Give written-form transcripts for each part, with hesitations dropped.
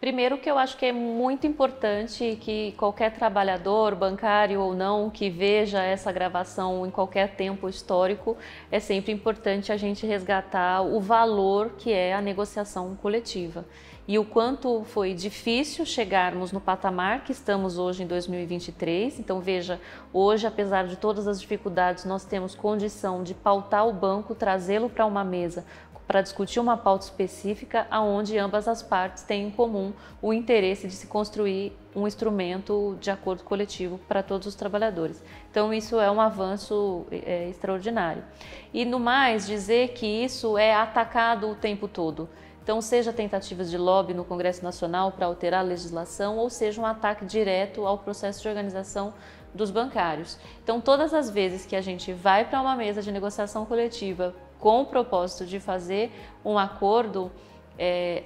Primeiro que eu acho que é muito importante que qualquer trabalhador, bancário ou não, que veja essa gravação em qualquer tempo histórico, é sempre importante a gente resgatar o valor que é a negociação coletiva. E o quanto foi difícil chegarmos no patamar que estamos hoje em 2023. Então veja, hoje, apesar de todas as dificuldades, nós temos condição de pautar o banco, trazê-lo para uma mesa, para discutir uma pauta específica onde ambas as partes têm em comum o interesse de se construir um instrumento de acordo coletivo para todos os trabalhadores. Então isso é um avanço extraordinário. E no mais, dizer que isso é atacado o tempo todo. Então, seja tentativas de lobby no Congresso Nacional para alterar a legislação, ou seja um ataque direto ao processo de organização dos bancários. Então, todas as vezes que a gente vai para uma mesa de negociação coletiva com o propósito de fazer um acordo,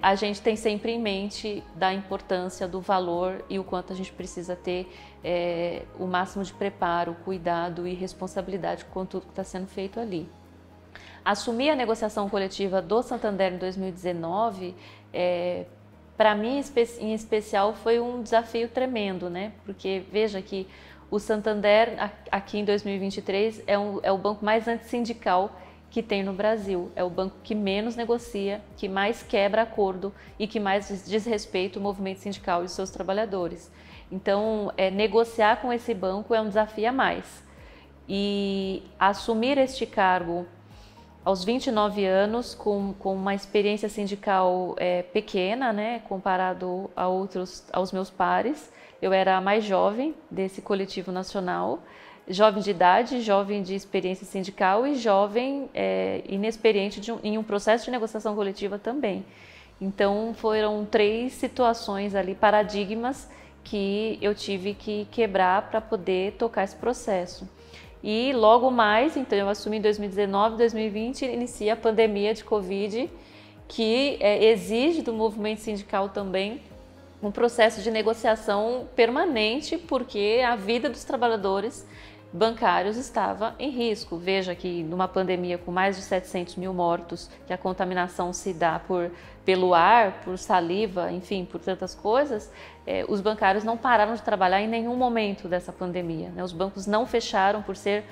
a gente tem sempre em mente da importância do valor e o quanto a gente precisa ter o máximo de preparo, cuidado e responsabilidade com tudo que está sendo feito ali. Assumir a negociação coletiva do Santander em 2019, para mim em especial, foi um desafio tremendo, né? Porque veja que o Santander aqui em 2023 é o banco mais antissindical que tem no Brasil. É o banco que menos negocia, que mais quebra acordo e que mais desrespeita o movimento sindical e os seus trabalhadores. Então, negociar com esse banco é um desafio a mais. E assumir este cargo aos 29 anos, com uma experiência sindical pequena, né, comparado aos meus pares. Eu era a mais jovem desse coletivo nacional, jovem de idade, jovem de experiência sindical e jovem inexperiente em um processo de negociação coletiva também. Então foram 3 situações ali, paradigmas, que eu tive que quebrar para poder tocar esse processo. E logo mais, então eu assumi em 2019, 2020, inicia a pandemia de Covid, que exige do movimento sindical também um processo de negociação permanente, porque a vida dos trabalhadores bancários estava em risco. Veja que numa pandemia com mais de 700 mil mortos, que a contaminação se dá pelo ar, por saliva, enfim, por tantas coisas, os bancários não pararam de trabalhar em nenhum momento dessa pandemia, né? Os bancos não fecharam por ser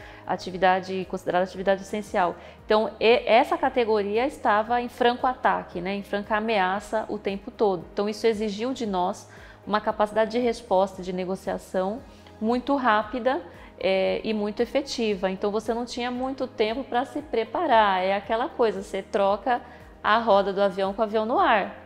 considerada atividade essencial. Então, essa categoria estava em franco ataque, né? Em franca ameaça o tempo todo. Então, isso exigiu de nós uma capacidade de resposta, de negociação muito rápida, e muito efetiva. Então você não tinha muito tempo para se preparar. É aquela coisa, você troca a roda do avião com o avião no ar.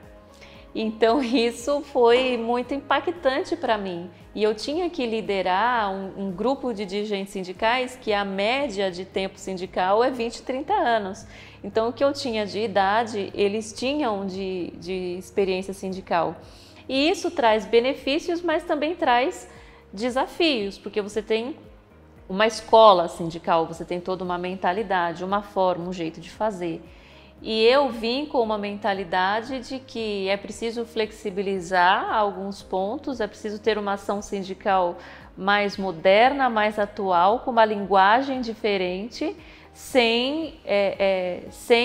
Então isso foi muito impactante para mim. E eu tinha que liderar um grupo de dirigentes sindicais que a média de tempo sindical é 20, 30 anos. Então o que eu tinha de idade, eles tinham de experiência sindical. E isso traz benefícios, mas também traz desafios, porque você tem uma escola sindical, você tem toda uma mentalidade, uma forma, um jeito de fazer. E eu vim com uma mentalidade de que é preciso flexibilizar alguns pontos, é preciso ter uma ação sindical mais moderna, mais atual, com uma linguagem diferente, sem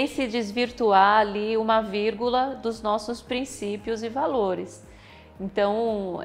se desvirtuar ali uma vírgula dos nossos princípios e valores. Então,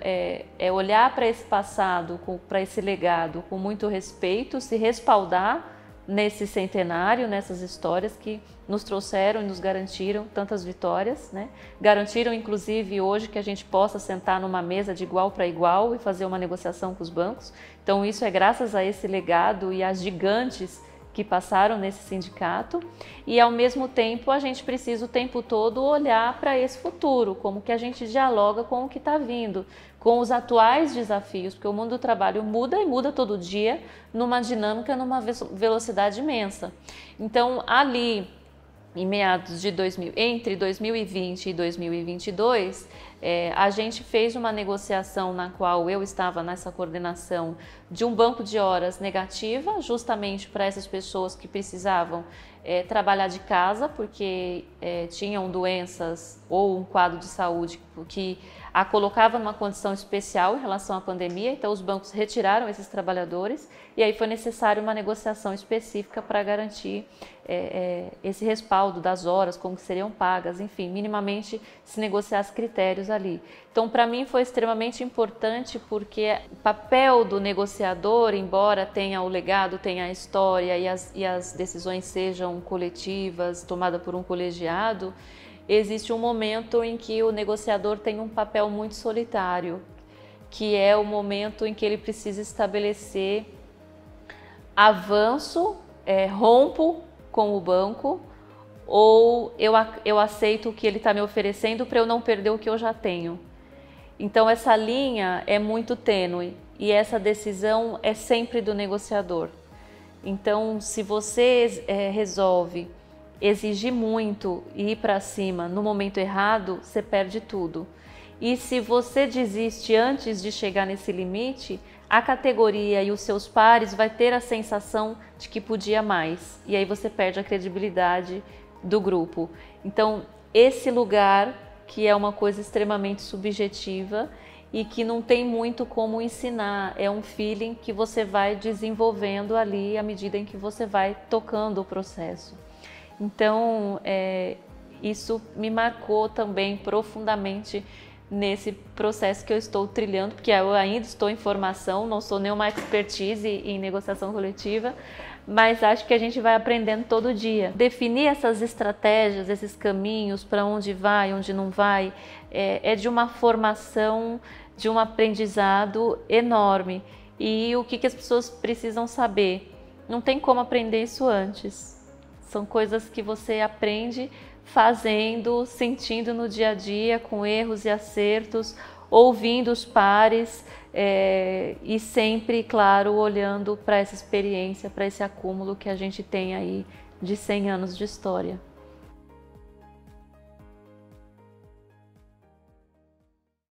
olhar para esse passado, para esse legado com muito respeito, se respaldar nesse centenário, nessas histórias que nos trouxeram e nos garantiram tantas vitórias, né? Garantiram, inclusive, hoje que a gente possa sentar numa mesa de igual para igual e fazer uma negociação com os bancos. Então, isso é graças a esse legado e às gigantes que passaram nesse sindicato, e ao mesmo tempo a gente precisa o tempo todo olhar para esse futuro, como que a gente dialoga com o que está vindo, com os atuais desafios, porque o mundo do trabalho muda e muda todo dia numa dinâmica, numa velocidade imensa. Então ali, em meados de entre 2020 e 2022, a gente fez uma negociação na qual eu estava nessa coordenação de um banco de horas negativa, justamente para essas pessoas que precisavam trabalhar de casa, porque tinham doenças ou um quadro de saúde que a colocava numa condição especial em relação à pandemia, então os bancos retiraram esses trabalhadores e aí foi necessário uma negociação específica para garantir esse respaldo das horas, como que seriam pagas, enfim, minimamente se negociasse critérios ali. Então, para mim foi extremamente importante porque o papel do negociador, embora tenha o legado, tenha a história e as decisões sejam coletivas, tomadas por um colegiado, existe um momento em que o negociador tem um papel muito solitário, que é o momento em que ele precisa estabelecer avanço, rompo com o banco, ou eu aceito o que ele está me oferecendo para eu não perder o que eu já tenho. Então essa linha é muito tênue e essa decisão é sempre do negociador. Então se você resolve exigir muito e ir para cima no momento errado, você perde tudo. E se você desiste antes de chegar nesse limite, a categoria e os seus pares vai ter a sensação de que podia mais. E aí você perde a credibilidade do grupo. Então, esse lugar, que é uma coisa extremamente subjetiva e que não tem muito como ensinar, é um feeling que você vai desenvolvendo ali à medida em que você vai tocando o processo. Então, isso me marcou também profundamente nesse processo que eu estou trilhando, porque eu ainda estou em formação, não sou nenhuma expertise em negociação coletiva, mas acho que a gente vai aprendendo todo dia. Definir essas estratégias, esses caminhos, para onde vai, onde não vai, é de uma formação, de um aprendizado enorme. E o que as pessoas precisam saber? Não tem como aprender isso antes. São coisas que você aprende fazendo, sentindo no dia a dia, com erros e acertos, ouvindo os pares e sempre, claro, olhando para essa experiência, para esse acúmulo que a gente tem aí de 100 anos de história.